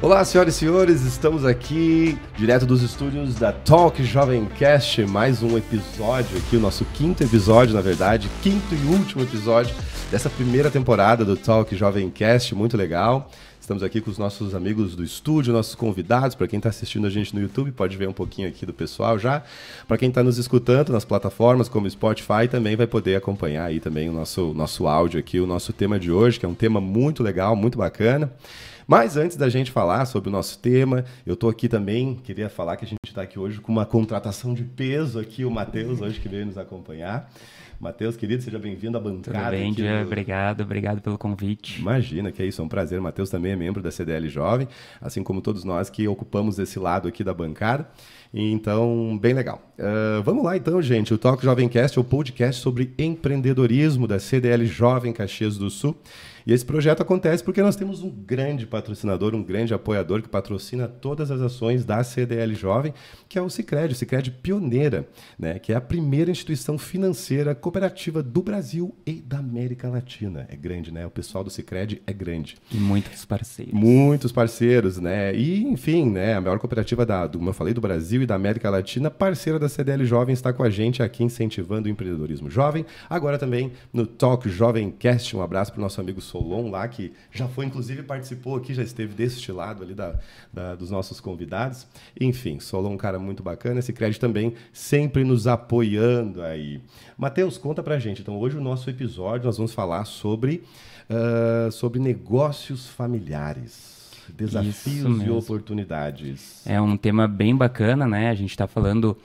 Olá, senhoras e senhores, estamos aqui direto dos estúdios da Talk Jovemcast, mais um episódio aqui, o nosso quinto episódio, na verdade, quinto e último episódio dessa primeira temporada do Talk Jovemcast, muito legal. Estamos aqui com os nossos amigos do estúdio, nossos convidados. Para quem está assistindo a gente no YouTube, pode ver um pouquinho aqui do pessoal já. Para quem está nos escutando nas plataformas como Spotify, também vai poder acompanhar aí também o nosso áudio aqui, o nosso tema de hoje, que é um tema muito legal, muito bacana. Mas antes da gente falar sobre o nosso tema, eu estou aqui também, queria falar que a gente está aqui hoje com uma contratação de peso aqui, o Matheus, hoje que veio nos acompanhar. Matheus, querido, seja bem-vindo à bancada. Tudo bem, Dia? Obrigado pelo convite. Imagina, que é isso, é um prazer. O Matheus também é membro da CDL Jovem, assim como todos nós que ocupamos esse lado aqui da bancada. Então, bem legal. Vamos lá então, gente. O Talk Jovemcast é o podcast sobre empreendedorismo da CDL Jovem Caxias do Sul. E esse projeto acontece porque nós temos um grande patrocinador, um grande apoiador que patrocina todas as ações da CDL Jovem, que é o Sicredi Pioneira, né? Que é a primeira instituição financeira cooperativa do Brasil e da América Latina. É grande, né? O pessoal do Sicredi é grande. E muitos parceiros. Muitos parceiros, né? E, enfim, né? A maior cooperativa como eu falei, do Brasil e da América Latina, parceira da CDL Jovem, está com a gente aqui incentivando o empreendedorismo jovem. Agora também no Talk Jovemcast. Um abraço para o nosso amigo Solon lá, que já foi, inclusive, participou aqui, já esteve deste lado ali dos nossos convidados. Enfim, Solon, um cara muito bacana. Esse crédito também sempre nos apoiando aí. Matheus, conta pra gente. Então, hoje o nosso episódio nós vamos falar sobre negócios familiares. Desafios e oportunidades. É um tema bem bacana, né? A gente está falando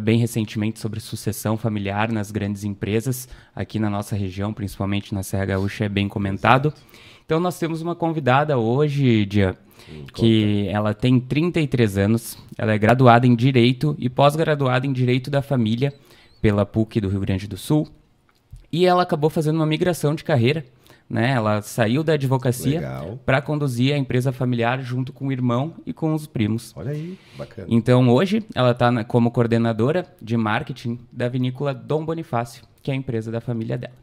bem recentemente sobre sucessão familiar nas grandes empresas, aqui na nossa região, principalmente na Serra Gaúcha, é bem comentado. Exato. Então nós temos uma convidada hoje, Dia, que ela tem 33 anos, ela é graduada em Direito e pós-graduada em Direito da Família pela PUC do Rio Grande do Sul, e ela acabou fazendo uma migração de carreira, né? Ela saiu da advocacia para conduzir a empresa familiar junto com o irmão e com os primos. Olha aí, bacana. Então, hoje, ela está como coordenadora de marketing da vinícola Dom Bonifácio, que é a empresa da família dela.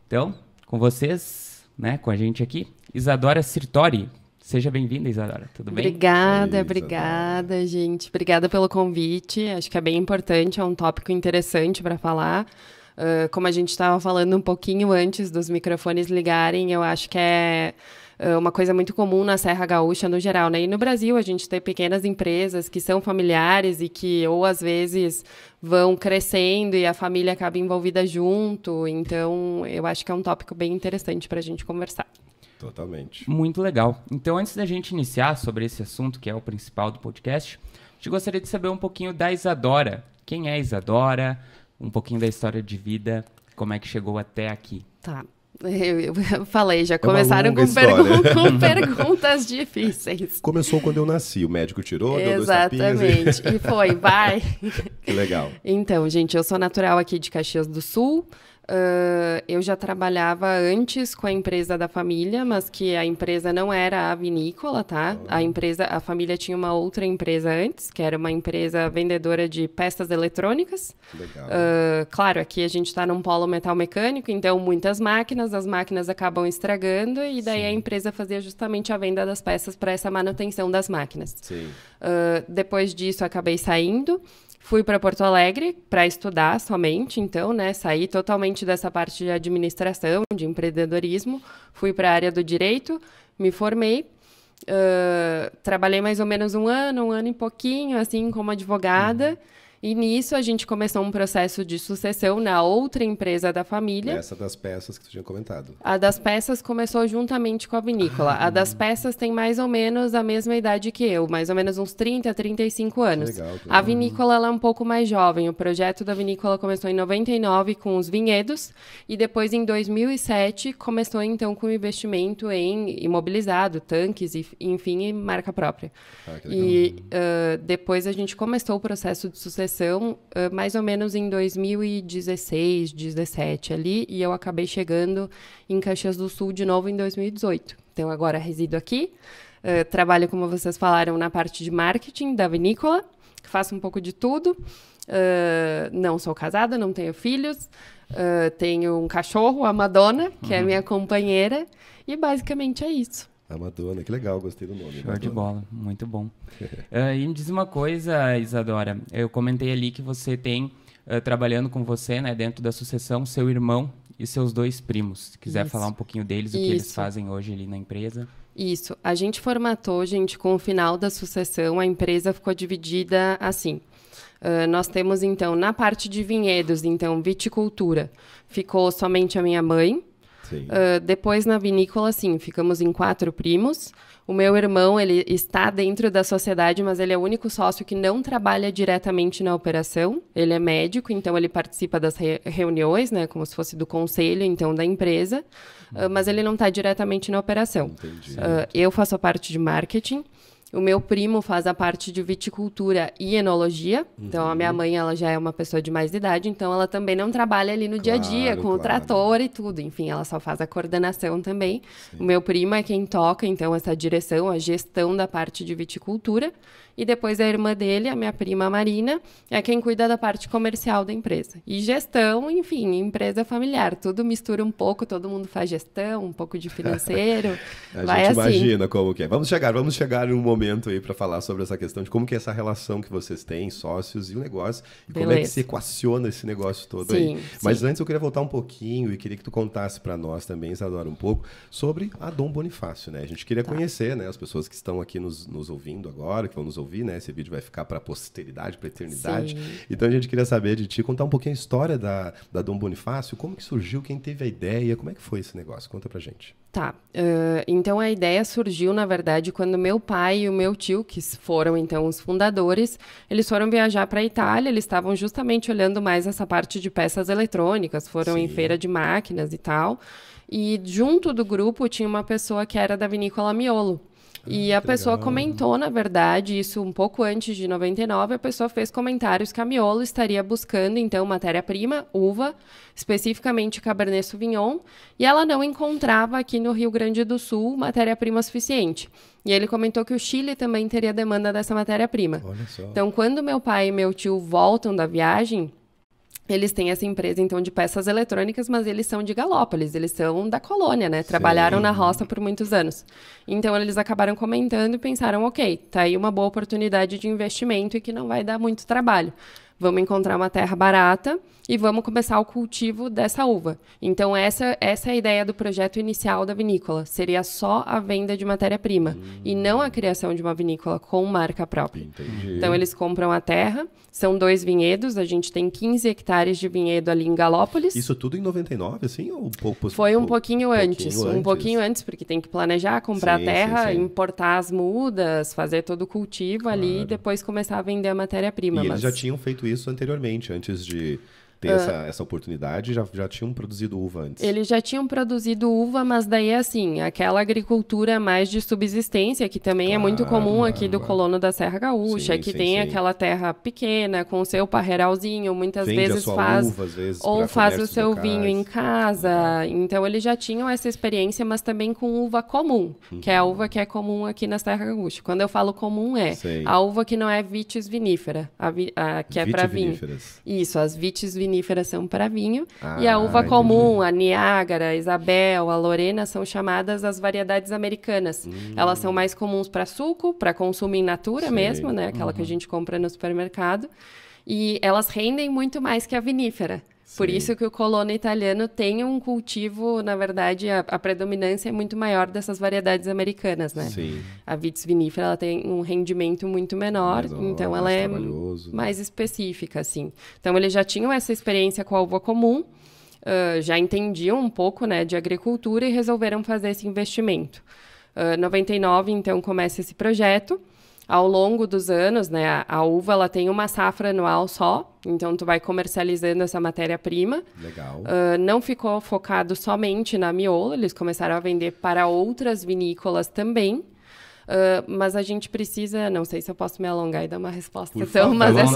Então, com vocês, né, com a gente aqui, Isadora Sirtori. Seja bem-vinda, Isadora. Tudo bem? Obrigada, gente. Obrigada pelo convite. Acho que é bem importante, é um tópico interessante para falar. Como a gente estava falando um pouquinho antes dos microfones ligarem, eu acho que é uma coisa muito comum na Serra Gaúcha no geral, né? E no Brasil a gente tem pequenas empresas que são familiares e que ou às vezes vão crescendo e a família acaba envolvida junto. Então eu acho que é um tópico bem interessante para a gente conversar. Totalmente. Muito legal. Então, antes da gente iniciar sobre esse assunto, que é o principal do podcast, a gente gostaria de saber um pouquinho da Isadora. Quem é a Isadora? Um pouquinho da história de vida, como é que chegou até aqui. Tá. Eu falei, já começaram com perguntas difíceis. Começou quando eu nasci, o médico tirou, exatamente, deu 2 tapinhas. E foi, vai. Que legal. Então, gente, eu sou natural aqui de Caxias do Sul. Eu já trabalhava antes com a empresa da família, mas que a empresa não era a vinícola, tá? A família tinha uma outra empresa antes, que era uma empresa vendedora de peças eletrônicas. Legal. Claro, aqui a gente está num polo metal mecânico, então muitas máquinas, as máquinas acabam estragando e daí a empresa fazia justamente a venda das peças para essa manutenção das máquinas. Sim. Depois disso, acabei saindo. Fui para Porto Alegre para estudar somente, então, né? Saí totalmente dessa parte de administração, de empreendedorismo. Fui para a área do direito, me formei. Trabalhei mais ou menos um ano e pouquinho, assim, como advogada. E nisso a gente começou um processo de sucessão na outra empresa da família. Essa das peças que tu tinha comentado. A das peças começou juntamente com a vinícola. A das peças tem mais ou menos a mesma idade que eu, mais ou menos uns 30, 35 anos. Que legal. A vinícola ela é um pouco mais jovem. O projeto da vinícola começou em 99 com os vinhedos e depois em 2007 começou então com o investimento em imobilizado, tanques, enfim, e marca própria. Que legal. E depois a gente começou o processo de sucessão mais ou menos em 2016, 2017 ali, e eu acabei chegando em Caxias do Sul de novo em 2018. Então, agora resido aqui, trabalho, como vocês falaram, na parte de marketing da vinícola, faço um pouco de tudo, não sou casada, não tenho filhos, tenho um cachorro, a Madonna, que é minha companheira, e basicamente é isso. A Madonna, que legal, gostei do nome. Show de bola, muito bom. E me diz uma coisa, Isadora, eu comentei ali que você tem, trabalhando com você, né, dentro da sucessão, seu irmão e seus 2 primos. Se quiser falar um pouquinho deles, o que eles fazem hoje ali na empresa. Isso. A gente formatou, gente, com o final da sucessão, a empresa ficou dividida assim. Nós temos, então, na parte de vinhedos, então, viticultura, ficou somente a minha mãe. Depois, na vinícola, sim, ficamos em 4 primos. O meu irmão, ele está dentro da sociedade, mas ele é o único sócio que não trabalha diretamente na operação. Ele é médico, então ele participa das reuniões, né, como se fosse do conselho, então, da empresa, mas ele não está diretamente na operação. Eu faço a parte de marketing. O meu primo faz a parte de viticultura e enologia. Então, a minha mãe, ela já é uma pessoa de mais idade, então ela também não trabalha ali no dia a dia, com o trator e tudo. Enfim, ela só faz a coordenação também. Sim. O meu primo é quem toca, então, essa direção, a gestão da parte de viticultura. E depois a irmã dele, a minha prima Marina, é quem cuida da parte comercial da empresa. E gestão, enfim, empresa familiar. Tudo mistura um pouco, todo mundo faz gestão, um pouco de financeiro. A gente imagina como que é. Vamos chegar em um momento aí para falar sobre essa questão de como que é essa relação que vocês têm, sócios e o negócio. E como é que se equaciona esse negócio todo aí. Mas antes eu queria voltar um pouquinho e queria que tu contasse para nós também, Isadora, um pouco sobre a Dom Bonifácio, né? A gente queria conhecer, né, as pessoas que estão aqui nos ouvindo agora, que vão nos ouvir, né? Esse vídeo vai ficar para a posteridade, para a eternidade. Sim. Então a gente queria saber de ti, contar um pouquinho a história da Dom Bonifácio, como que surgiu, quem teve a ideia, como é que foi esse negócio? Conta pra gente. Tá, então a ideia surgiu, na verdade, quando meu pai e o meu tio, que foram então os fundadores, eles foram viajar para a Itália, eles estavam justamente olhando mais essa parte de peças eletrônicas, foram em feira de máquinas e tal, e junto do grupo tinha uma pessoa que era da vinícola Miolo. E a pessoa comentou, na verdade, isso um pouco antes de 99, a pessoa fez comentários que a Miolo estaria buscando, então, matéria-prima, uva, especificamente Cabernet Sauvignon, e ela não encontrava aqui no Rio Grande do Sul matéria-prima suficiente. E ele comentou que o Chile também teria demanda dessa matéria-prima. Olha só. Então, quando meu pai e meu tio voltam da viagem, eles têm essa empresa, então, de peças eletrônicas, mas eles são de Galópolis, eles são da colônia, né? Trabalharam na roça por muitos anos. Então, eles acabaram comentando e pensaram, ok, tá aí uma boa oportunidade de investimento e que não vai dar muito trabalho. Vamos encontrar uma terra barata e vamos começar o cultivo dessa uva. Então, essa é a ideia do projeto inicial da vinícola. Seria só a venda de matéria-prima e não a criação de uma vinícola com marca própria. Entendi. Então, eles compram a terra, são 2 vinhedos, a gente tem 15 hectares de vinhedo ali em Galópolis. Isso tudo em 99, assim? Ou Foi um pouquinho antes. Um pouquinho antes, porque tem que planejar, comprar a terra, importar as mudas, fazer todo o cultivo ali e depois começar a vender a matéria-prima. E eles já tinham feito isso anteriormente, antes de ter essa oportunidade, já tinham produzido uva antes. Eles já tinham produzido uva, mas daí, assim, aquela agricultura mais de subsistência, que também é muito comum aqui do colono da Serra Gaúcha, que tem aquela terra pequena, com o seu parreiralzinho, muitas vezes faz... Uva, às vezes, ou faz o seu vinho em casa. Então, eles já tinham essa experiência, mas também com uva comum, que é a uva que é comum aqui na Serra Gaúcha. Quando eu falo comum, a uva que não é vitis vinífera, que é para vinho. Isso, as vitis viníferas são para vinho, e a uva comum, a Niágara, a Isabel, a Lorena, são chamadas as variedades americanas. Elas são mais comuns para suco, para consumo in natura mesmo, né? Aquela que a gente compra no supermercado. E elas rendem muito mais que a vinífera. Por isso que o colono italiano tem um cultivo, na verdade, a predominância é muito maior dessas variedades americanas, né? Sim. A vitis vinífera, ela tem um rendimento muito menor, então ela é mais específica, assim. Então, eles já tinham essa experiência com a uva comum, já entendiam um pouco, né, de agricultura e resolveram fazer esse investimento. 99, então, começa esse projeto. Ao longo dos anos, né, a uva ela tem uma safra anual só, então tu vai comercializando essa matéria-prima. Legal. Não ficou focado somente na Miolo, eles começaram a vender para outras vinícolas também. Mas a gente precisa, não sei se eu posso me alongar e dar uma resposta, então, mas é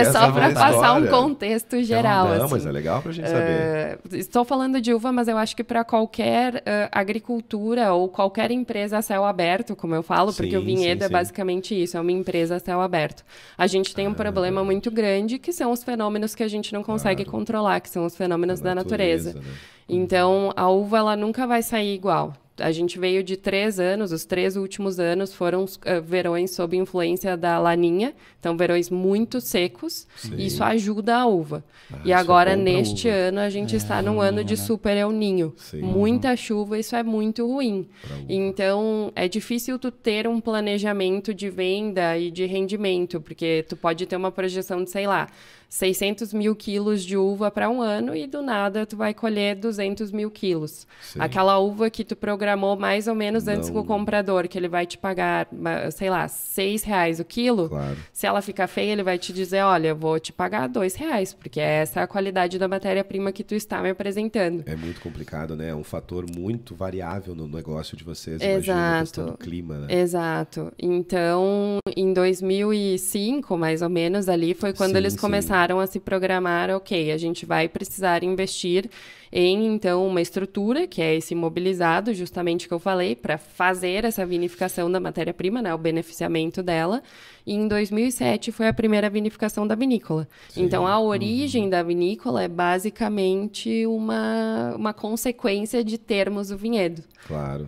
só para passar um contexto geral. Não, mas é legal para a gente saber. Estou falando de uva, mas eu acho que para qualquer agricultura ou qualquer empresa a céu aberto, como eu falo, porque o vinhedo é basicamente isso, é uma empresa a céu aberto. A gente tem um problema muito grande, que são os fenômenos que a gente não consegue controlar, que são os fenômenos da natureza. Né? Então, a uva ela nunca vai sair igual. A gente veio de 3 anos, os 3 últimos anos foram verões sob influência da laninha, então verões muito secos, e isso ajuda a uva. E agora, neste ano, a gente está num ano de super El Niño. Muita chuva, isso é muito ruim. Então, é difícil tu ter um planejamento de venda e de rendimento, porque tu pode ter uma projeção de, sei lá, 600 mil quilos de uva para um ano e do nada tu vai colher 200 mil quilos. Aquela uva que tu programou mais ou menos antes com o comprador, que ele vai te pagar, sei lá, R$6 o quilo, se ela ficar feia, ele vai te dizer, olha, eu vou te pagar R$2, porque essa é a qualidade da matéria-prima que tu está me apresentando. É muito complicado, né? É um fator muito variável no negócio de vocês. Imagina a questão do clima, né? Exato. Então, em 2005, mais ou menos, ali foi quando eles começaram a se programar, ok, a gente vai precisar investir em, então, uma estrutura, que é esse imobilizado, justamente que eu falei, para fazer essa vinificação da matéria-prima, né, o beneficiamento dela. E em 2007 foi a primeira vinificação da vinícola. Então, a origem da vinícola é basicamente uma consequência de termos o vinhedo. Claro.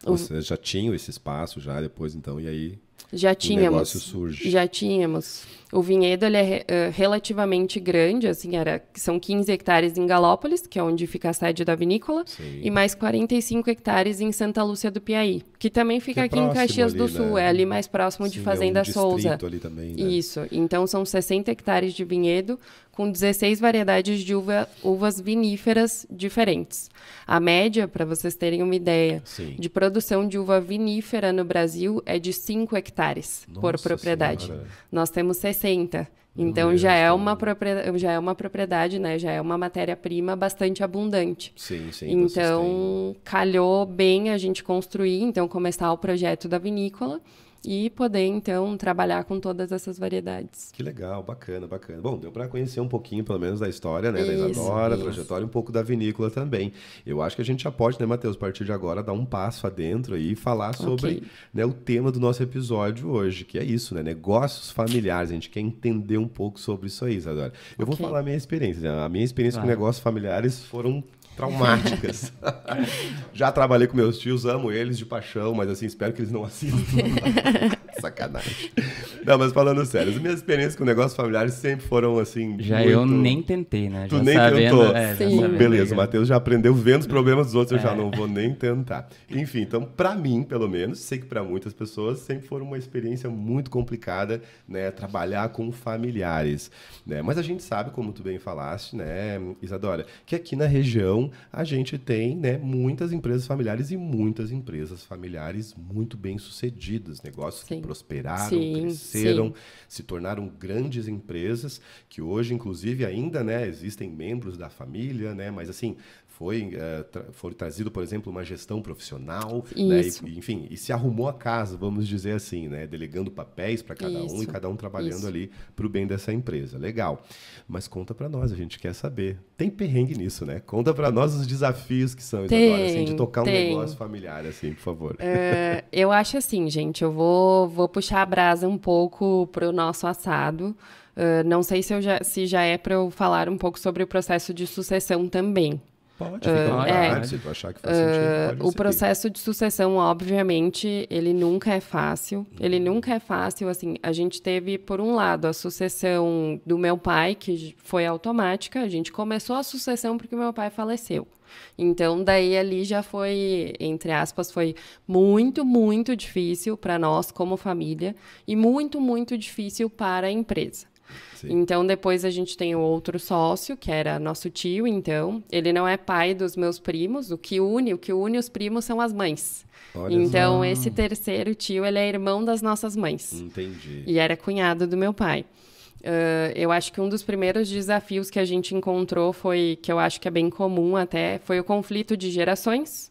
Vocês já tinham esse espaço já depois, então, e aí... Já tínhamos. O negócio surge. Já tínhamos. O vinhedo ele é relativamente grande, assim, são 15 hectares em Galópolis, que é onde fica a sede da vinícola, e mais 45 hectares em Santa Lúcia do Piauí, que também fica aqui em Caxias do Sul, é ali mais próximo de Fazenda Souza. Ali também, né? Isso. Então são 60 hectares de vinhedo com 16 variedades de uvas viníferas diferentes. A média, para vocês terem uma ideia, de produção de uva vinífera no Brasil é de 5 hectares por propriedade. Senhora. Nós temos 60. Então já é uma propriedade, né? Já é uma matéria-prima bastante abundante. Sim. Então calhou bem a gente construir, então começar o projeto da vinícola e poder, então, trabalhar com todas essas variedades. Que legal, bacana. Bom, deu para conhecer um pouquinho, pelo menos, da história, né? Da Isadora, trajetória, um pouco da vinícola também. Eu acho que a gente já pode, né, Matheus, a partir de agora, dar um passo adentro aí e falar sobre né, o tema do nosso episódio hoje, que é isso, né? Negócios familiares. A gente quer entender um pouco sobre isso aí, Isadora. Eu vou falar a minha experiência. Né? A minha experiência com negócios familiares foram traumáticas. Já trabalhei com meus tios, amo eles de paixão, mas assim, espero que eles não assistam. Sacanagem. Não, mas falando sério, as minhas experiências com negócios familiares sempre foram assim... Eu nem tentei, né? Tu nem tentou? Beleza, o já. Matheus já aprendeu vendo os problemas dos outros, eu já não vou nem tentar. Enfim, então, pra mim, pelo menos, sei que pra muitas pessoas sempre foi uma experiência muito complicada, né? Trabalhar com familiares, né? Mas a gente sabe, como tu bem falaste, né, Isadora, que aqui na região a gente tem, né, muitas empresas familiares e muitas empresas familiares muito bem sucedidas, negócios que prosperaram, cresceram, se tornaram grandes empresas, que hoje, inclusive, ainda, né, existem membros da família, né, mas assim, foi trazido, por exemplo, uma gestão profissional, né, enfim, e se arrumou a casa, vamos dizer assim, né, delegando papéis para cada um e cada um trabalhando ali para o bem dessa empresa. Legal. Mas conta para nós, a gente quer saber. Tem perrengue nisso, né? Conta para nós os desafios que são, Isadora, assim, de tocar um negócio familiar, assim, por favor. Eu acho assim, gente, eu vou puxar a brasa um pouco pro nosso assado. Não sei se já é para eu falar um pouco sobre o processo de sucessão também. Pode, fica à vontade, se tu achar que faz sentido, pode o processo de sucessão, obviamente, ele nunca é fácil. Ele nunca é fácil, assim, a gente teve, por um lado, a sucessão do meu pai, que foi automática. A gente começou a sucessão porque o meu pai faleceu. Então, daí ali já foi, entre aspas, foi muito, muito difícil para nós como família e muito, muito difícil para a empresa. Então, depois a gente tem o outro sócio, que era nosso tio, então. Ele não é pai dos meus primos. O que une os primos são as mães. Olha então, esse terceiro tio, ele é irmão das nossas mães. Entendi. E era cunhado do meu pai. Eu acho que um dos primeiros desafios que a gente encontrou que eu acho que é bem comum até, foi o conflito de gerações.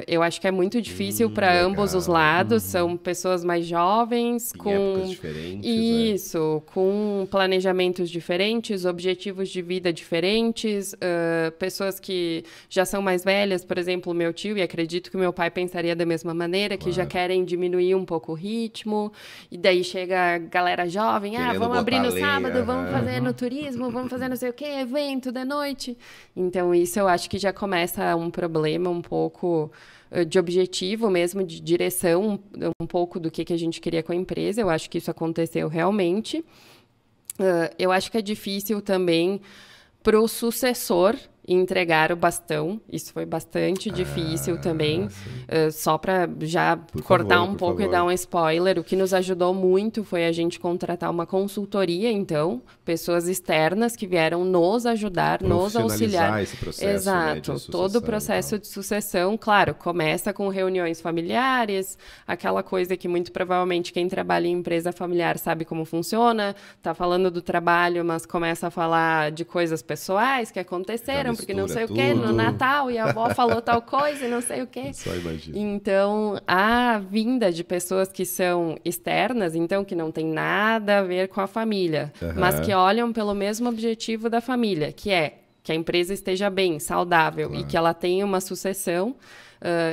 Eu acho que é muito difícil para ambos os lados. São pessoas mais jovens, com épocas diferentes, isso, com planejamentos diferentes, objetivos de vida diferentes, pessoas que já são mais velhas, por exemplo, o meu tio, e acredito que o meu pai pensaria da mesma maneira, que já querem diminuir um pouco o ritmo, e daí chega a galera jovem, vamos abrir no sábado, vamos fazer no turismo, vamos fazer não sei o que, evento da noite. Então, isso eu acho que já começa um problema um pouco pouco de objetivo mesmo, de direção, um pouco do que a gente queria com a empresa. Eu acho que isso aconteceu realmente. Eu acho que é difícil também para o sucessor entregar o bastão. Isso foi bastante difícil também. Só para já cortar um pouco e dar um spoiler, o que nos ajudou muito foi a gente contratar uma consultoria, então, pessoas externas que vieram nos ajudar, nos auxiliar. Esse processo, exato, né, todo o processo de sucessão, claro, começa com reuniões familiares, aquela coisa que muito provavelmente quem trabalha em empresa familiar sabe como funciona, tá falando do trabalho, mas começa a falar de coisas pessoais que aconteceram, porque não sei o quê, no Natal, e a avó falou tal coisa e não sei o quê. Só imagina. Então, a vinda de pessoas que são externas, então, que não tem nada a ver com a família, mas que olham pelo mesmo objetivo da família, que é que a empresa esteja bem, saudável, e que ela tenha uma sucessão.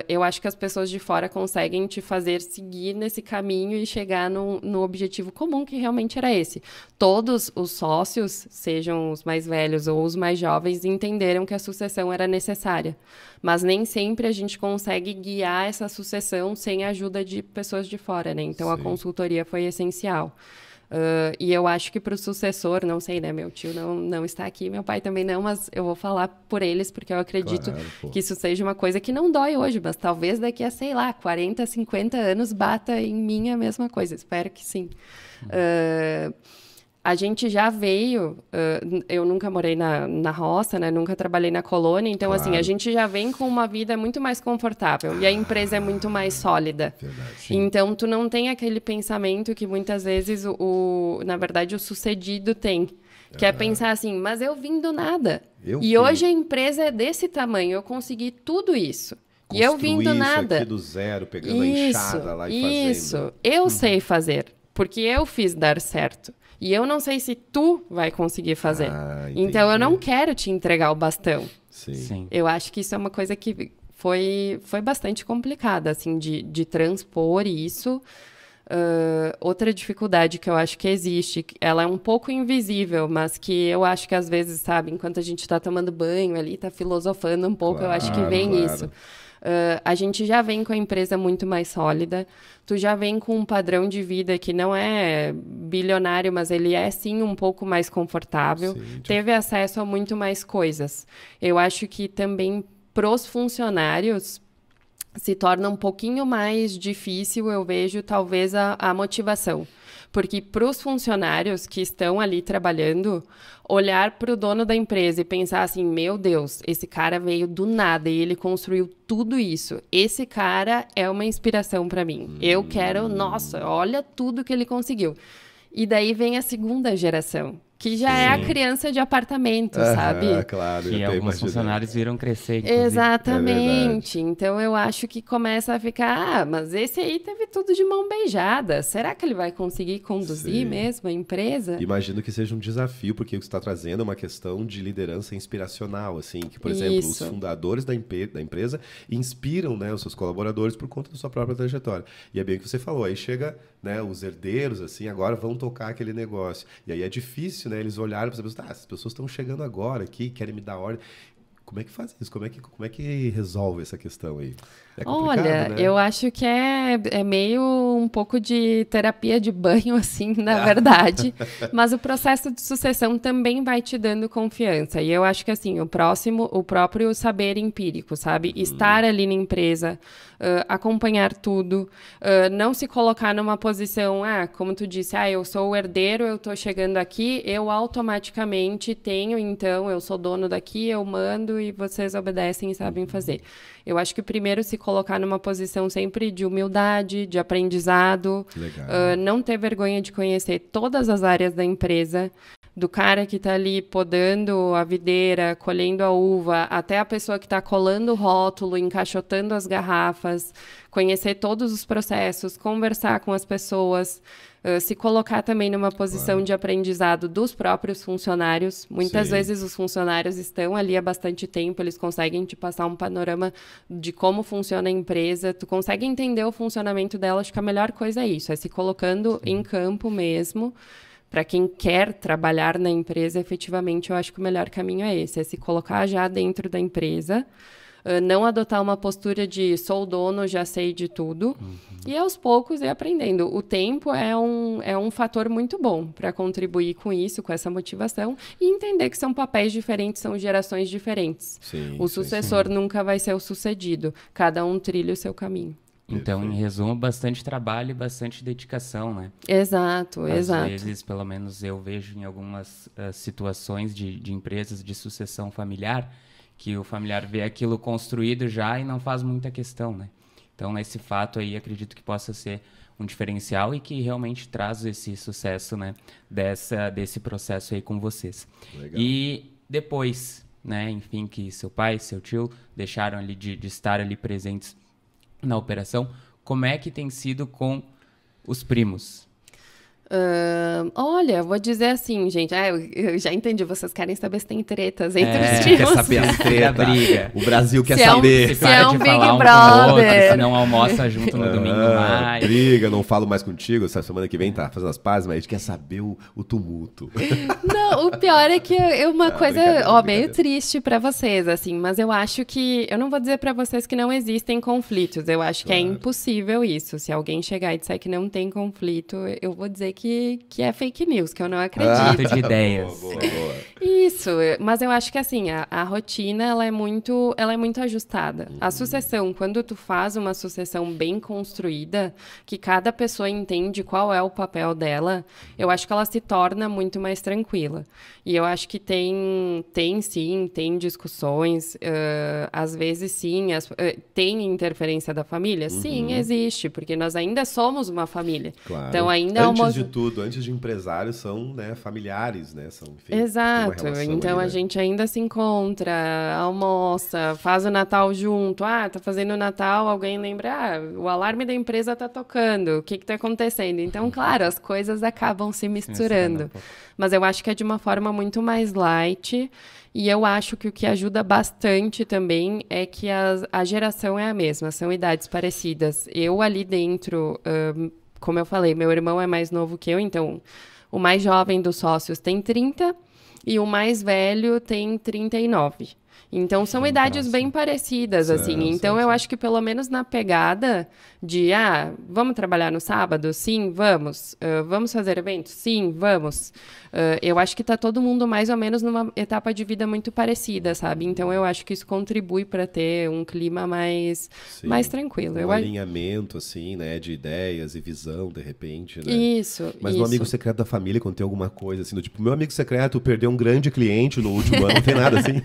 Eu acho que as pessoas de fora conseguem te fazer seguir nesse caminho e chegar no objetivo comum, que realmente era esse. Todos os sócios, sejam os mais velhos ou os mais jovens, entenderam que a sucessão era necessária. Mas nem sempre a gente consegue guiar essa sucessão sem a ajuda de pessoas de fora, né? Então, a consultoria foi essencial. E eu acho que para o sucessor, não sei, né? Meu tio não está aqui, meu pai também não, mas eu vou falar por eles, porque eu acredito que isso seja uma coisa que não dói hoje, mas talvez daqui a, sei lá, 40, 50 anos bata em mim a mesma coisa. Espero que sim. A gente já veio, eu nunca morei na roça, né? Nunca trabalhei na colônia, então assim, a gente já vem com uma vida muito mais confortável e a empresa é muito mais sólida. Então tu não tem aquele pensamento que muitas vezes na verdade o sucedido tem, que é pensar assim, mas eu vim do nada. Hoje a empresa é desse tamanho, eu consegui tudo isso. E eu vim do nada. Aqui do zero, pegando a enxada lá e fazendo. Isso, eu sei fazer, porque eu fiz dar certo. E eu não sei se tu vai conseguir fazer. Então, eu não quero te entregar o bastão. Sim. Eu acho que isso é uma coisa que foi bastante complicada, assim, de transpor isso. Outra dificuldade que eu acho que existe, ela é um pouco invisível, mas que eu acho que às vezes, sabe, enquanto a gente está tomando banho ali, está filosofando um pouco, eu acho que vem isso. A gente já vem com a empresa muito mais sólida, tu já vem com um padrão de vida que não é bilionário, mas ele é sim um pouco mais confortável, teve acesso a muito mais coisas. Eu acho que também pros funcionários se torna um pouquinho mais difícil, eu vejo, talvez a motivação. Porque para os funcionários que estão ali trabalhando, olhar para o dono da empresa e pensar assim, meu Deus, esse cara veio do nada e ele construiu tudo isso. Esse cara é uma inspiração para mim. Eu quero, nossa, olha tudo que ele conseguiu. E daí vem a segunda geração, que já é a criança de apartamento, sabe? Claro. Que alguns funcionários viram crescer, inclusive. Exatamente. Então, eu acho que começa a ficar... mas esse aí teve tudo de mão beijada. Será que ele vai conseguir conduzir mesmo a empresa? Imagino que seja um desafio, porque o que você está trazendo é uma questão de liderança inspiracional, assim, que, por exemplo, os fundadores da empresa inspiram, né, os seus colaboradores por conta da sua própria trajetória. E é bem o que você falou, aí chega, né, os herdeiros, assim, agora vão tocar aquele negócio. E aí é difícil, né? Eles olharam para as pessoas, essas pessoas estão chegando agora aqui, querem me dar ordem. Como é que faz isso? Como é que resolve essa questão aí? É complicado, olha, né? Eu acho que é meio um pouco de terapia de banho, assim, na verdade. Mas o processo de sucessão também vai te dando confiança. E eu acho que, assim, o próprio saber empírico, sabe? Estar ali na empresa, acompanhar tudo, não se colocar numa posição, como tu disse, eu sou o herdeiro, eu tô chegando aqui, eu automaticamente tenho, então, eu sou dono daqui, eu mando e vocês obedecem e sabem fazer. Eu acho que primeiro se colocar numa posição sempre de humildade, de aprendizado, não ter vergonha de conhecer todas as áreas da empresa, do cara que está ali podando a videira, colhendo a uva, até a pessoa que está colando o rótulo, encaixotando as garrafas, conhecer todos os processos, conversar com as pessoas, se colocar também numa posição de aprendizado dos próprios funcionários. Muitas vezes os funcionários estão ali há bastante tempo, eles conseguem te passar um panorama de como funciona a empresa, tu consegue entender o funcionamento dela. Acho que a melhor coisa é isso, é se colocando em campo mesmo. Para quem quer trabalhar na empresa, efetivamente, eu acho que o melhor caminho é esse, é se colocar já dentro da empresa, Não adotar uma postura de sou o dono, já sei de tudo. E aos poucos ir aprendendo. O tempo é um fator muito bom para contribuir com isso, com essa motivação. E entender que são papéis diferentes, são gerações diferentes. Sim, o sucessor nunca vai ser o sucedido. Cada um trilha o seu caminho. Então, em resumo, bastante trabalho e bastante dedicação, né? Exato. Às vezes, pelo menos eu vejo em algumas situações de empresas de sucessão familiar, que o familiar vê aquilo construído já e não faz muita questão, né? Então, nesse fato aí, acredito que possa ser um diferencial e que realmente traz esse sucesso, né, desse processo aí com vocês. Legal. E depois, né, enfim, que seu pai, seu tio deixaram ali de estar ali presentes na operação, como é que tem sido com os primos? Olha, vou dizer assim, gente. Eu já entendi. Vocês querem saber se tem tretas entre os Quer primos. saber as tretas. briga. O Brasil quer Se é um- saber. se é um de Big falar um Brother. com o outro, se não almoça junto no domingo mais. Briga, não falo mais contigo. Essa semana que vem tá fazendo as pazes, mas a gente quer saber o tumulto. Não, o pior é que uma coisa, brincadeira, meio triste pra vocês, assim, mas eu acho que, eu não vou dizer pra vocês que não existem conflitos, eu acho que é impossível isso. Se alguém chegar e disser que não tem conflito, eu vou dizer que é fake news, que eu não acredito. De ideias. Boa. Isso, mas eu acho que assim, a rotina ela é muito ajustada. A sucessão, quando tu faz uma sucessão bem construída, que cada pessoa entende qual é o papel dela, eu acho que ela se torna muito mais tranquila. E eu acho que tem discussões, às vezes sim, tem interferência da família? Sim, existe, porque nós ainda somos uma família. Claro. Então ainda Antes de tudo, antes de empresários, são, né, familiares, né? São, enfim, Exato. tem uma relação Então ali, a né? gente ainda se encontra, almoça, faz o Natal junto. Tá fazendo o Natal, alguém lembra, o alarme da empresa tá tocando, o que tá acontecendo? Então, claro, as coisas acabam se misturando. Mas eu acho que é de uma forma muito mais light. E eu acho que o que ajuda bastante também é que a geração é a mesma, são idades parecidas. Eu ali dentro, como eu falei, meu irmão é mais novo que eu, então o mais jovem dos sócios tem 30 e o mais velho tem 39. Então, são idades bem parecidas, assim. Então, eu acho que pelo menos na pegada de, vamos trabalhar no sábado? Sim, vamos. Vamos fazer eventos? Sim, vamos. Eu acho que tá todo mundo mais ou menos numa etapa de vida muito parecida, sabe? Então, eu acho que isso contribui para ter um clima mais tranquilo. Um alinhamento, assim, né, de ideias e visão, de repente, né? Isso, Mas no amigo secreto da família, quando tem alguma coisa assim, do tipo, meu amigo secreto perdeu um grande cliente no último ano, não tem nada assim?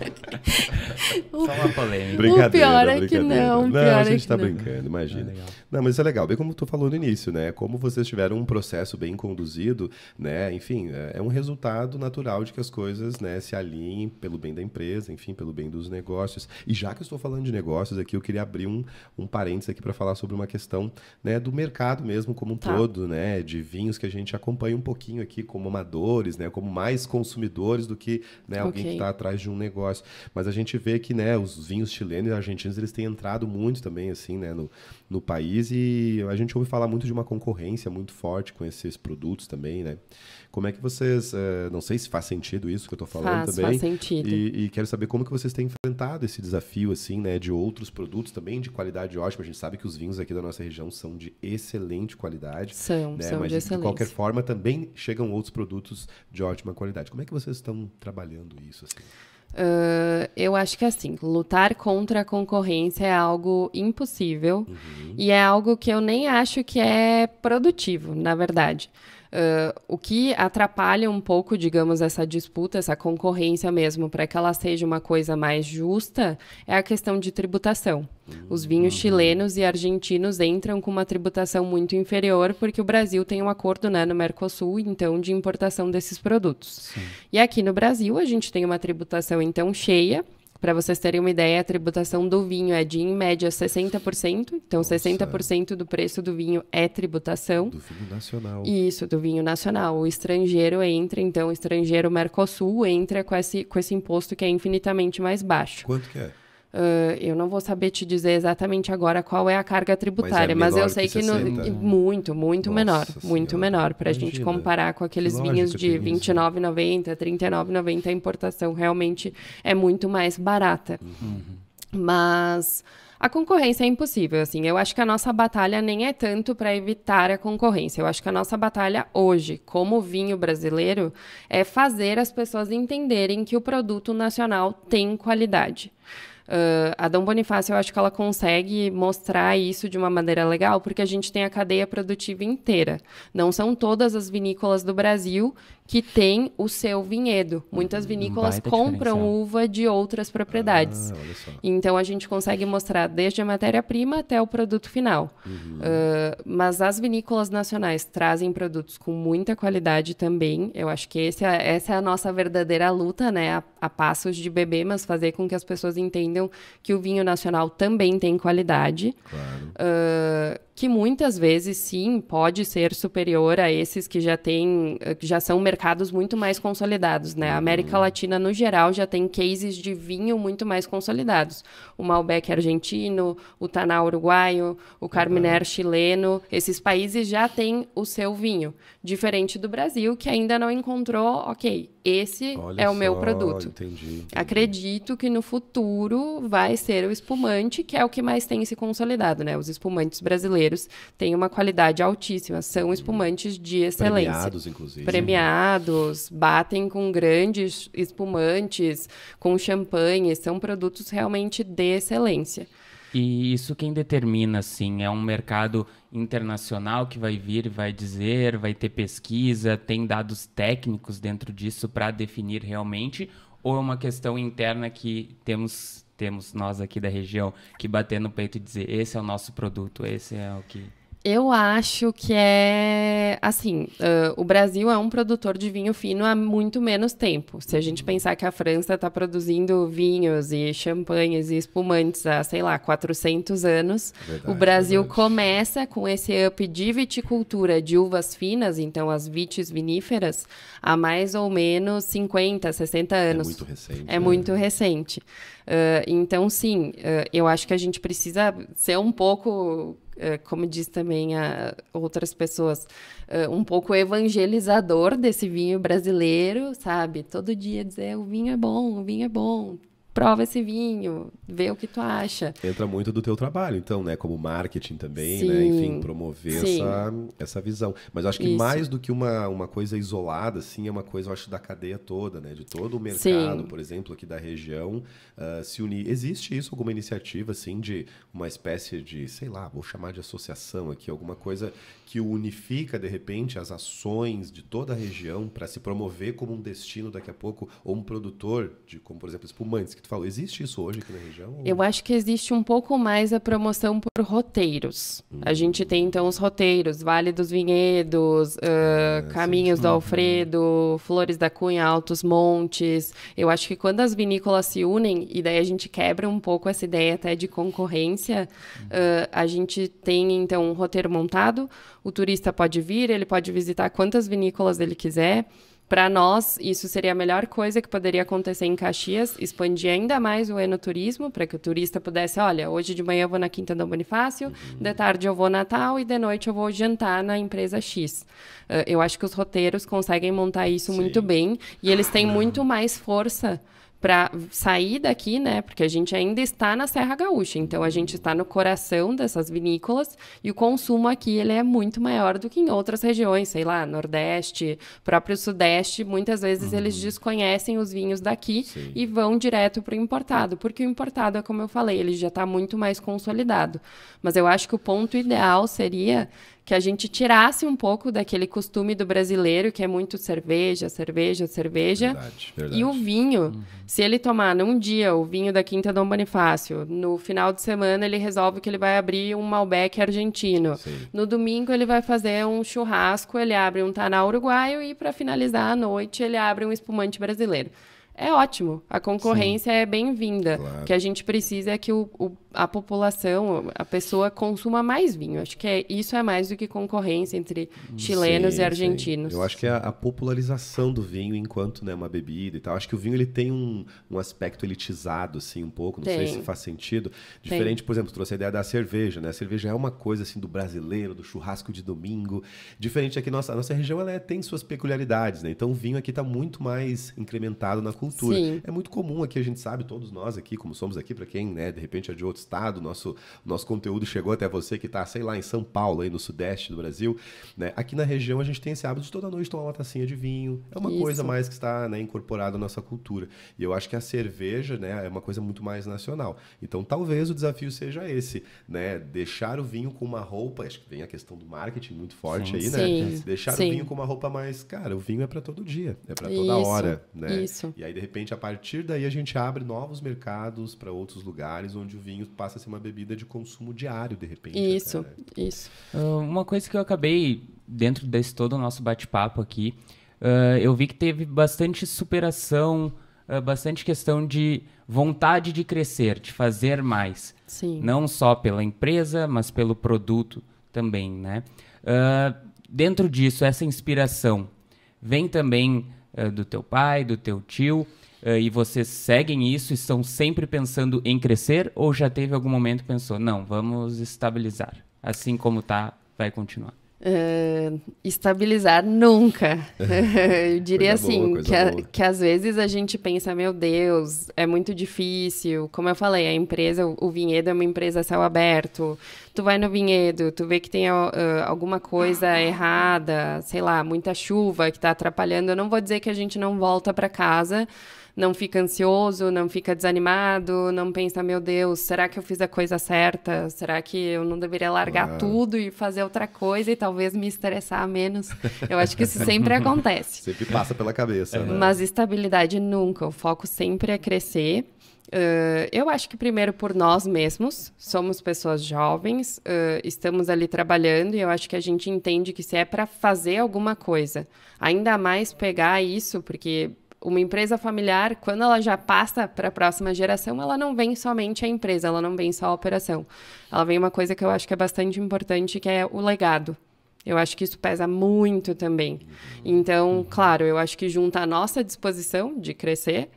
Só uma polêmica. Brincadeira, o pior é que brincadeira. não. A gente tá brincando, imagina. Não, mas isso é legal. Bem como tu falou no início, né? Como vocês tiveram um processo bem conduzido, né? Enfim, é um resultado natural de que as coisas, né, se alinhem pelo bem da empresa, enfim, pelo bem dos negócios. E já que eu estou falando de negócios aqui, eu queria abrir um parênteses aqui para falar sobre uma questão, né, do mercado mesmo como um todo, né? De vinhos que a gente acompanha um pouquinho aqui como amadores, né? Como mais consumidores do que, né, alguém que está atrás de um negócio. Mas a gente vê que, né, os vinhos chilenos e argentinos, eles têm entrado muito também, assim, né, no país, e a gente ouve falar muito de uma concorrência muito forte com esses produtos também, né? Como é que vocês, não sei se faz sentido isso que eu estou falando também. Faz sentido. E quero saber como que vocês têm enfrentado esse desafio, assim, né, de outros produtos também de qualidade ótima. A gente sabe que os vinhos aqui da nossa região são de excelente qualidade. São mas de excelência. De qualquer forma também chegam outros produtos de ótima qualidade. Como é que vocês estão trabalhando isso, assim? Eu acho que assim, lutar contra a concorrência é algo impossível e é algo que eu nem acho que é produtivo, na verdade. O que atrapalha um pouco, digamos, essa disputa, essa concorrência mesmo, para que ela seja uma coisa mais justa, é a questão de tributação. Os vinhos chilenos e argentinos entram com uma tributação muito inferior, porque o Brasil tem um acordo, né, no Mercosul, então, de importação desses produtos. Sim. E aqui no Brasil, a gente tem uma tributação, então, cheia. Para vocês terem uma ideia, a tributação do vinho é de, em média, 60%. Então, 60% do preço do vinho é tributação. Do vinho nacional. Isso, do vinho nacional. O estrangeiro entra, então, o estrangeiro Mercosul entra com esse imposto que é infinitamente mais baixo. Quanto que é? Eu não vou saber te dizer exatamente agora qual é a carga tributária, mas eu sei que muito menor, muito menor, para a gente comparar com aqueles vinhos de R$29,90, R$39,90, a importação realmente é muito mais barata. Mas a concorrência é impossível, assim. Eu acho que a nossa batalha nem é tanto para evitar a concorrência. Eu acho que a nossa batalha hoje, como vinho brasileiro, é fazer as pessoas entenderem que o produto nacional tem qualidade. A Dom Bonifácio, eu acho que ela consegue mostrar isso de uma maneira legal, porque a gente tem a cadeia produtiva inteira. Não são todas as vinícolas do Brasil que têm o seu vinhedo. Muitas vinícolas compram uva de outras propriedades. Olha só. Então, a gente consegue mostrar desde a matéria-prima até o produto final. Mas as vinícolas nacionais trazem produtos com muita qualidade também. Eu acho que essa é a nossa verdadeira luta, né? A passos de bebê, mas fazer com que as pessoas entendam que o vinho nacional também tem qualidade. Claro. Que muitas vezes, sim, pode ser superior a esses que já são mercados muito mais consolidados, né? A América Latina, no geral, já tem cases de vinho muito mais consolidados. O Malbec argentino, o Taná uruguaio, o Carmener chileno, esses países já têm o seu vinho. Diferente do Brasil, que ainda não encontrou, ok, esse é o meu produto. Entendi. Acredito que no futuro vai ser o espumante, que é o que mais tem se consolidado, né? Os espumantes brasileiros têm uma qualidade altíssima, são espumantes de excelência. Premiados, inclusive. Premiados, batem com grandes espumantes, com champanhe, são produtos realmente de excelência. E isso quem determina, assim, é um mercado internacional que vai vir e vai dizer, vai ter pesquisa, tem dados técnicos dentro disso para definir realmente, ou é uma questão interna que temos nós aqui da região que bater no peito e dizer, esse é o nosso produto, esse é o que... Eu acho que é assim, o Brasil é um produtor de vinho fino há muito menos tempo. Se a gente pensar que a França está produzindo vinhos e champanhes e espumantes há, sei lá, 400 anos, o Brasil começa com esse up de viticultura de uvas finas, então as vites viníferas, há mais ou menos 50, 60 anos. É muito recente. É muito recente. Então, sim, eu acho que a gente precisa ser um pouco... como diz também outras pessoas, um pouco evangelizador desse vinho brasileiro, sabe? Todo dia dizer, o vinho é bom, prova esse vinho, vê o que tu acha. Entra muito do teu trabalho, então, né? Como marketing também, Sim, né? Enfim, promover essa visão. Mas eu acho que isso. mais do que uma coisa isolada, assim, é uma coisa, eu acho, da cadeia toda, né? De todo o mercado, Sim. por exemplo, aqui da região, se unir. Existe isso, alguma iniciativa, assim, de uma espécie de, sei lá, vou chamar de associação aqui, alguma coisa que unifica, de repente, as ações de toda a região para se promover como um destino daqui a pouco, ou um produtor de, como, por exemplo, espumantes, que tu falou. Existe isso hoje aqui na região? Eu acho que existe um pouco mais a promoção por roteiros. A gente tem, então, os roteiros, Vale dos Vinhedos, Caminhos do Alfredo, Flores da Cunha, Altos Montes. Eu acho que quando as vinícolas se unem, e daí a gente quebra um pouco essa ideia até de concorrência, a gente tem, então, um roteiro montado, o turista pode vir, ele pode visitar quantas vinícolas ele quiser. Para nós, isso seria a melhor coisa que poderia acontecer em Caxias, expandir ainda mais o enoturismo, para que o turista pudesse, olha, hoje de manhã eu vou na Quinta Dom Bonifácio, de tarde eu vou Natal e de noite eu vou jantar na empresa X. Eu acho que os roteiros conseguem montar isso muito bem, e eles têm muito mais força para sair daqui, né? Porque a gente ainda está na Serra Gaúcha, então a gente está no coração dessas vinícolas e o consumo aqui ele é muito maior do que em outras regiões, sei lá, Nordeste, próprio Sudeste, muitas vezes eles desconhecem os vinhos daqui e vão direto para o importado, porque o importado, é como eu falei, ele já está muito mais consolidado. Mas eu acho que o ponto ideal seria que a gente tirasse um pouco daquele costume do brasileiro, que é muito cerveja. Verdade. E o vinho, se ele tomar num dia o vinho da Quinta Dom Bonifácio, no final de semana ele resolve que ele vai abrir um Malbec argentino. No domingo ele vai fazer um churrasco, ele abre um Taná uruguaio e para finalizar a noite ele abre um espumante brasileiro. É ótimo, a conconcorrência é bem-vinda. Claro. O que a gente precisa é que o a população, a pessoa consuma mais vinho. Acho que isso é mais do que concorrência entre chilenos e argentinos. Sim. Eu acho que é a popularização do vinho enquanto, né, uma bebida e tal. Acho que o vinho ele tem um aspecto elitizado, assim, um pouco. Não sei se faz sentido. Diferente, por exemplo, trouxe a ideia da cerveja, né? A cerveja é uma coisa, assim, do brasileiro, do churrasco de domingo. Diferente aqui, a nossa região, ela tem suas peculiaridades, né? Então, o vinho aqui está muito mais incrementado na cultura. Sim. É muito comum aqui, a gente sabe, todos nós aqui, como somos aqui, para quem, né, de repente é de outro estado, nosso conteúdo chegou até você que está, sei lá, em São Paulo, aí no sudeste do Brasil, né? Aqui na região a gente tem esse hábito de toda noite tomar uma tacinha de vinho. É uma coisa mais que está, né, incorporada à nossa cultura. E eu acho que a cerveja, né, é uma coisa muito mais nacional. Então, talvez o desafio seja esse, né? Deixar o vinho com uma roupa, acho que vem a questão do marketing muito forte aí, né? Deixar o vinho com uma roupa mais, cara, o vinho é para todo dia, é para toda hora, né? E aí, de repente, a partir daí a gente abre novos mercados para outros lugares onde o vinho passa a ser uma bebida de consumo diário, de repente. Isso. Uma coisa que eu acabei, dentro desse todo o nosso bate-papo aqui, eu vi que teve bastante superação, bastante questão de vontade de crescer, de fazer mais. Sim. Não só pela empresa, mas pelo produto também, né? Dentro disso, essa inspiração vem também do teu pai, do teu tio, e vocês seguem isso e estão sempre pensando em crescer, ou já teve algum momento que pensou, não, vamos estabilizar, assim como tá, vai continuar? Estabilizar nunca. Eu diria assim, que às vezes a gente pensa, meu Deus, é muito difícil. Como eu falei, a empresa, o vinhedo é uma empresa a céu aberto. Tu vai no vinhedo, tu vê que tem alguma coisa errada, sei lá, muita chuva que está atrapalhando. Eu não vou dizer que a gente não volta para casa, não fica ansioso, não fica desanimado, não pensa, meu Deus, será que eu fiz a coisa certa? Será que eu não deveria largar tudo e fazer outra coisa e talvez me estressar menos? Eu acho que isso sempre acontece. Sempre passa pela cabeça, né? Mas estabilidade nunca. O foco sempre é crescer. Eu acho que primeiro por nós mesmos, somos pessoas jovens, estamos ali trabalhando e eu acho que a gente entende que se é para fazer alguma coisa, ainda mais pegar isso, porque uma empresa familiar, quando ela já passa para a próxima geração, ela não vem somente a empresa, ela não vem só a operação. Ela vem uma coisa que eu acho que é bastante importante, que é o legado. Eu acho que isso pesa muito também. Então, claro, eu acho que junta a nossa disposição de crescer,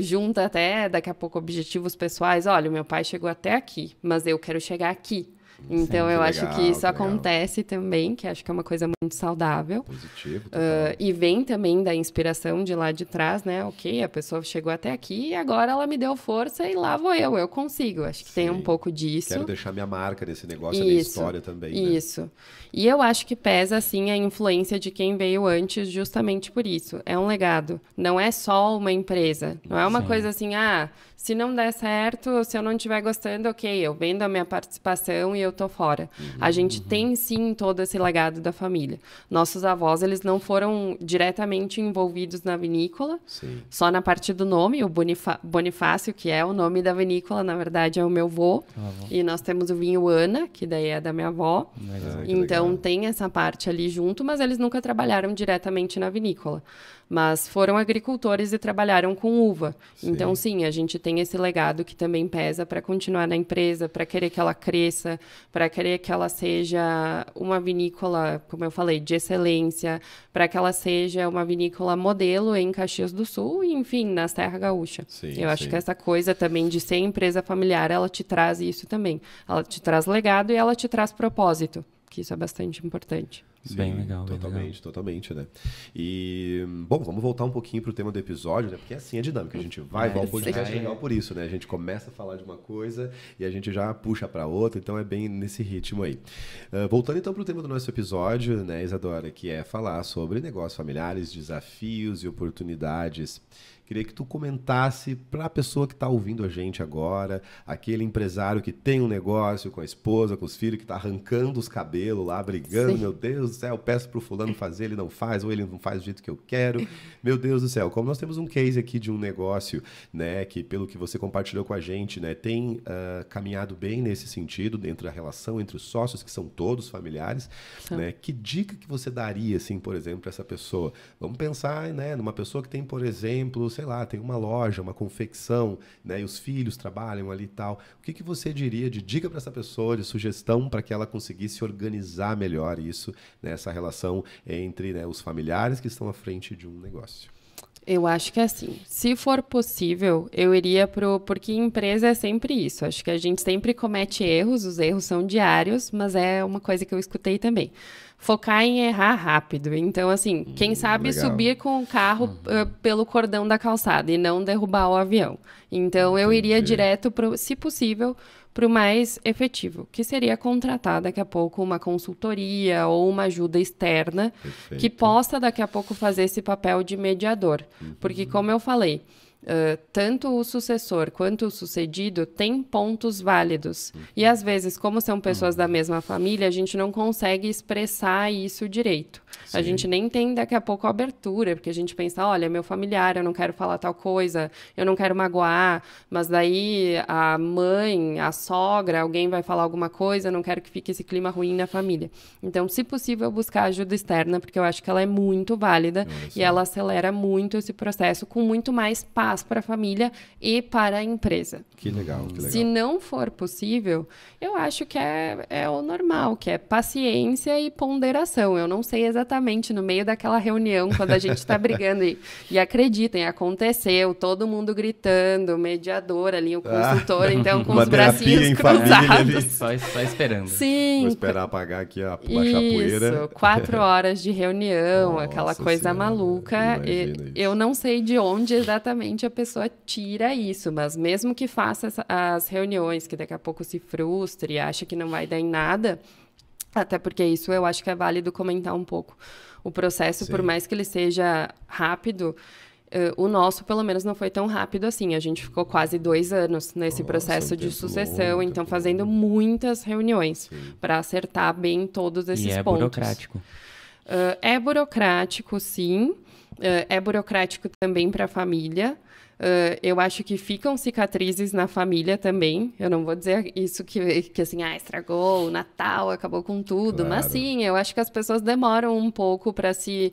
junta até, daqui a pouco, objetivos pessoais. Olha, meu pai chegou até aqui, mas eu quero chegar aqui. Então, eu acho que isso acontece também, que acho que é uma coisa muito saudável. Positivo. E vem também da inspiração de lá de trás, né? Ok, a pessoa chegou até aqui e agora ela me deu força e lá vou eu consigo. Acho que tem um pouco disso. Quero deixar minha marca nesse negócio, a minha história também, né? Isso. E eu acho que pesa, assim, a influência de quem veio antes justamente por isso. É um legado. Não é só uma empresa. Não é uma coisa assim, se não der certo, se eu não estiver gostando, ok, eu vendo a minha participação e eu tô fora. A gente tem, sim, todo esse legado da família. Nossos avós, eles não foram diretamente envolvidos na vinícola, só na parte do nome, o Bonifácio, que é o nome da vinícola, na verdade, é o meu vô. E nós temos o vinho Ana, que daí é da minha avó. Então, tem essa parte ali junto, mas eles nunca trabalharam diretamente na vinícola. Mas foram agricultores e trabalharam com uva. Então, sim, a gente tem esse legado que também pesa para continuar na empresa, para querer que ela cresça, para querer que ela seja uma vinícola, como eu falei, de excelência, para que ela seja uma vinícola modelo em Caxias do Sul e, enfim, na Serra Gaúcha. Eu acho que essa coisa também de ser empresa familiar, ela te traz isso também. Ela te traz legado e ela te traz propósito, que isso é bastante importante. Sim, bem legal, totalmente, né? E, bom, vamos voltar um pouquinho pro tema do episódio, né? Porque assim é dinâmica, a gente vai ao podcast legal por isso, né? A gente começa a falar de uma coisa e a gente já puxa para outra, então é bem nesse ritmo aí. Voltando então pro tema do nosso episódio, né, Isadora, que é falar sobre negócios familiares, desafios e oportunidades. Queria que tu comentasse para a pessoa que está ouvindo a gente agora, aquele empresário que tem um negócio com a esposa, com os filhos, que está arrancando os cabelos lá, brigando, meu Deus do céu, peço para o fulano fazer, ele não faz, ou ele não faz do jeito que eu quero. Meu Deus do céu, como nós temos um case aqui de um negócio, né, que pelo que você compartilhou com a gente, né, tem caminhado bem nesse sentido, dentro da relação entre os sócios, que são todos familiares, né, que dica que você daria, assim, por exemplo, para essa pessoa? Vamos pensar, né, numa pessoa que tem, por exemplo, sei lá, tem uma loja, uma confecção, né, e os filhos trabalham ali e tal. O que você diria de dica para essa pessoa, de sugestão para que ela conseguisse organizar melhor isso, né, essa relação entre, né, os familiares que estão à frente de um negócio? Eu acho que assim, se for possível, eu iria porque empresa é sempre isso. Acho que a gente sempre comete erros, os erros são diários, mas é uma coisa que eu escutei também. Focar em errar rápido. Então, assim, quem sabe legal. Subir com o carro pelo cordão da calçada e não derrubar o avião. Então, eu iria direto, se possível, para o mais efetivo, que seria contratar daqui a pouco uma consultoria ou uma ajuda externa que possa daqui a pouco fazer esse papel de mediador. Porque, como eu falei, tanto o sucessor quanto o sucedido têm pontos válidos. E, às vezes, como são pessoas da mesma família, a gente não consegue expressar isso direito. Sim. A gente nem tem, daqui a pouco, a abertura, porque a gente pensa, olha, meu familiar, eu não quero falar tal coisa, eu não quero magoar, mas daí a mãe, a sogra, alguém vai falar alguma coisa, eu não quero que fique esse clima ruim na família. Então, se possível, buscar ajuda externa, porque eu acho que ela é muito válida e ela acelera muito esse processo, com muito mais paz para a família e para a empresa. Que legal, que legal. Se não for possível, eu acho que é o normal, que é paciência e ponderação. Eu não sei exatamente no meio daquela reunião, quando a gente está brigando, e acreditem, aconteceu, todo mundo gritando, o mediador ali, o consultor, então com os bracinhos cruzados. Só esperando. Sim. Vou esperar apagar aqui, baixar a poeira. Isso, 4 horas de reunião, aquela coisa maluca. Eu não sei de onde exatamente a pessoa tira isso, mas mesmo que faça as reuniões, que daqui a pouco se frustre, acha que não vai dar em nada, até porque isso eu acho que é válido comentar um pouco. O processo, por mais que ele seja rápido, o nosso, pelo menos, não foi tão rápido assim. A gente ficou quase 2 anos nesse processo de sucessão, então fazendo muitas reuniões para acertar bem todos esses pontos. E é burocrático. É burocrático, sim. É burocrático também para a família. Eu acho que ficam cicatrizes na família também. Eu não vou dizer isso que assim, estragou o Natal, acabou com tudo. Claro. Mas sim, eu acho que as pessoas demoram um pouco para se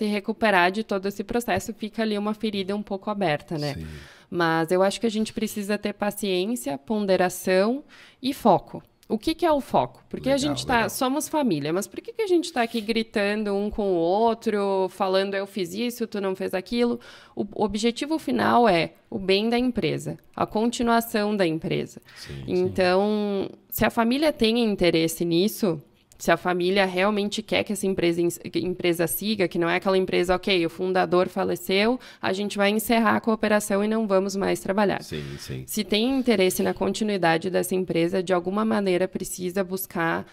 recuperar de todo esse processo. Fica ali uma ferida um pouco aberta, né? Sim. Mas eu acho que a gente precisa ter paciência, ponderação e foco. O que é o foco? Porque a gente somos família, mas por que a gente está aqui gritando um com o outro, falando eu fiz isso, tu não fez aquilo? O objetivo final é o bem da empresa, a continuação da empresa. Sim, então, se a família tem interesse nisso, se a família realmente quer que essa empresa siga, que não é aquela empresa, ok, o fundador faleceu, a gente vai encerrar a cooperação e não vamos mais trabalhar. Sim, sim. Se tem interesse na continuidade dessa empresa, de alguma maneira precisa buscar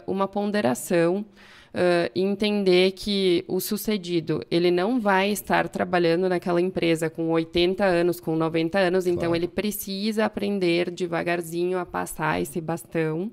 uma ponderação e entender que o sucedido, ele não vai estar trabalhando naquela empresa com 80 anos, com 90 anos, então ele precisa aprender devagarzinho a passar esse bastão.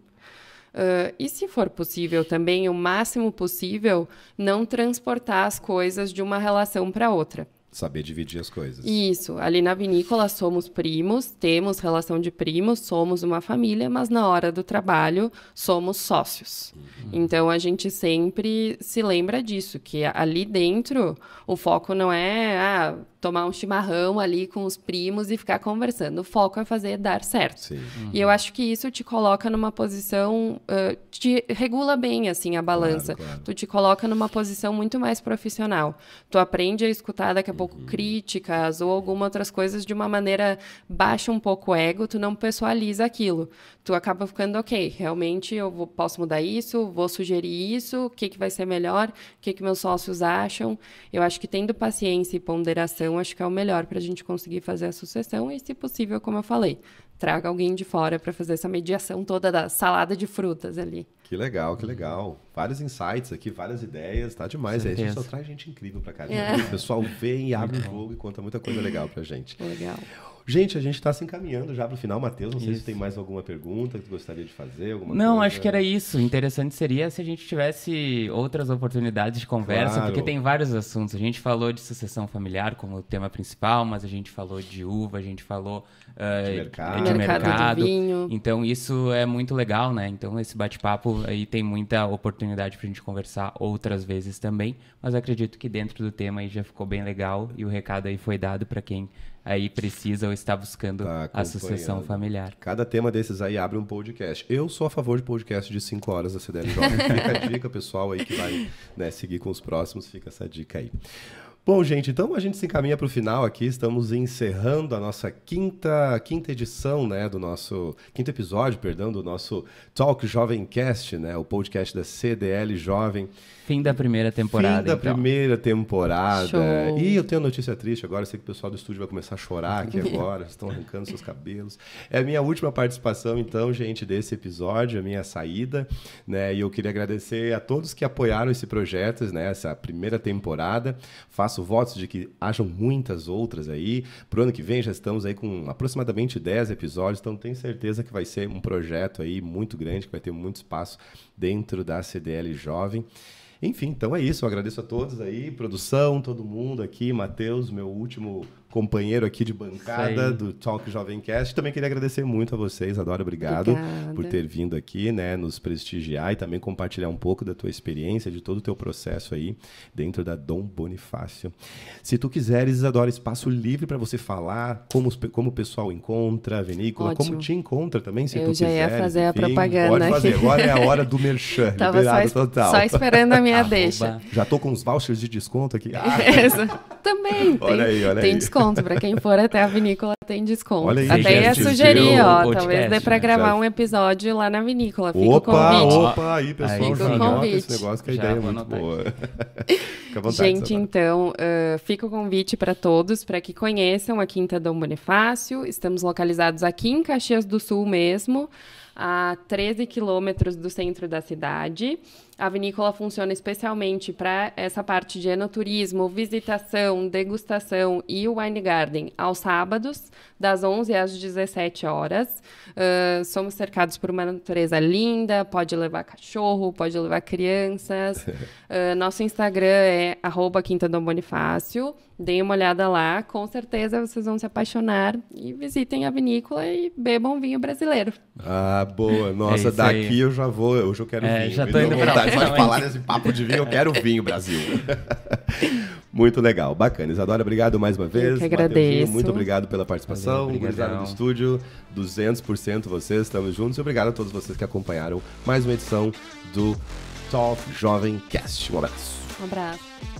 E se for possível também, o máximo possível, não transportar as coisas de uma relação para outra. Saber dividir as coisas. Isso. Ali na vinícola somos primos, temos relação de primos, somos uma família, mas na hora do trabalho somos sócios. Então a gente sempre se lembra disso, que ali dentro o foco não é tomar um chimarrão ali com os primos e ficar conversando. O foco é fazer dar certo. Sim. E eu acho que isso te coloca numa posição, te regula bem assim a balança. Claro. Tu te coloca numa posição muito mais profissional. Tu aprende a escutar daqui a pouco críticas ou algumas outras coisas de uma maneira, baixa um pouco o ego, tu não pessoaliza aquilo. Tu acaba ficando, ok, realmente eu posso mudar isso, vou sugerir isso, o que vai ser melhor, o que meus sócios acham. Eu acho que tendo paciência e ponderação, acho que é o melhor para a gente conseguir fazer a sucessão e, se possível, como eu falei, traga alguém de fora para fazer essa mediação toda da salada de frutas ali. Que legal, que legal. Vários insights aqui, várias ideias, tá demais. Aí a gente só traz gente incrível pra cá. O pessoal vem e abre o jogo e conta muita coisa legal pra gente. Legal. Gente, a gente está se encaminhando já para o final. Matheus, não sei se tem mais alguma pergunta que tu gostaria de fazer, alguma Não, coisa. acho que era isso. Interessante seria se a gente tivesse outras oportunidades de conversa, Claro. porque tem vários assuntos. A gente falou de sucessão familiar como tema principal, mas a gente falou de uva, a gente falou de mercado. Do vinho. Então isso é muito legal, né? Então esse bate-papo aí tem muita oportunidade pra gente conversar outras vezes também, mas acredito que dentro do tema aí já ficou bem legal e o recado aí foi dado para quem aí precisa ou está buscando a sucessão familiar. Cada tema desses aí abre um podcast. Eu sou a favor de podcast de 5 horas da CDL Jovem. Fica a dica, pessoal aí que vai, né, seguir com os próximos, fica essa dica aí. Bom, gente, então a gente se encaminha para o final aqui, estamos encerrando a nossa quinta edição, né, do nosso, quinto episódio, perdão, do nosso Talk Jovemcast, né, o podcast da CDL Jovem. Fim da primeira temporada, Fim da primeira temporada. Show. E eu tenho uma notícia triste agora, eu sei que o pessoal do estúdio vai começar a chorar aqui agora, estão arrancando seus cabelos. É a minha última participação, então, gente, desse episódio, a minha saída, né? E eu queria agradecer a todos que apoiaram esse projeto, né? Essa primeira temporada. Faço votos de que hajam muitas outras aí. Pro ano que vem já estamos aí com aproximadamente 10 episódios, então tenho certeza que vai ser um projeto aí muito grande, que vai ter muito espaço dentro da CDL Jovem. Enfim, então é isso. Eu agradeço a todos aí, produção, todo mundo aqui, Matheus, meu último companheiro aqui de bancada do Talk Jovemcast. Também queria agradecer muito a vocês, Adora, obrigado por ter vindo aqui, né, nos prestigiar e também compartilhar um pouco da tua experiência, de todo o teu processo aí dentro da Dom Bonifácio. Se tu quiseres, Isadora, espaço livre para você falar, como o pessoal encontra a vinícola, Ótimo. como te encontra também, se tu Eu já quiseres. ia fazer a enfim, propaganda pode fazer, aqui. agora é a hora do merchan, Tava liberado total. só esperando a minha deixa. Já tô com uns vouchers de desconto aqui. Também Olha aí, olha tem aí. desconto. Para quem for até a vinícola, tem desconto. Olha aí, até ia gente, sugerir, viu? ó, Podcast, talvez dê para né? gravar um episódio lá na vinícola. Fica o Opa, convite. aí, pessoal, Aí, já fica o anota convite. esse negócio que a Já ideia é vou muito anotar boa. Fica à vontade, Gente, Isadora. então, fica o convite para todos, para que conheçam a Quinta Dom Bonifácio. Estamos localizados aqui em Caxias do Sul mesmo, a 13 quilômetros do centro da cidade. A vinícola funciona especialmente para essa parte de enoturismo, visitação, degustação e o wine garden aos sábados, das 11 às 17 horas. Somos cercados por uma natureza linda, pode levar cachorro, pode levar crianças. Nosso Instagram é @quintadombonifácio. Deem uma olhada lá, com certeza vocês vão se apaixonar e visitem a vinícola e bebam vinho brasileiro. Ah, boa. Nossa, É isso aí. daqui eu já vou, hoje eu quero vinho. já Me tô deu indo pra vontade lá só de também. falar nesse papo de vinho, eu quero vinho, Brasil. Muito legal, bacana. Isadora, obrigado mais uma vez. que Mateuzinho, agradeço. muito obrigado pela participação. Valeu, Gurizada do brigadão. estúdio, 200% vocês, estamos juntos. E obrigado a todos vocês que acompanharam mais uma edição do Talk Jovemcast. Um abraço. Um abraço.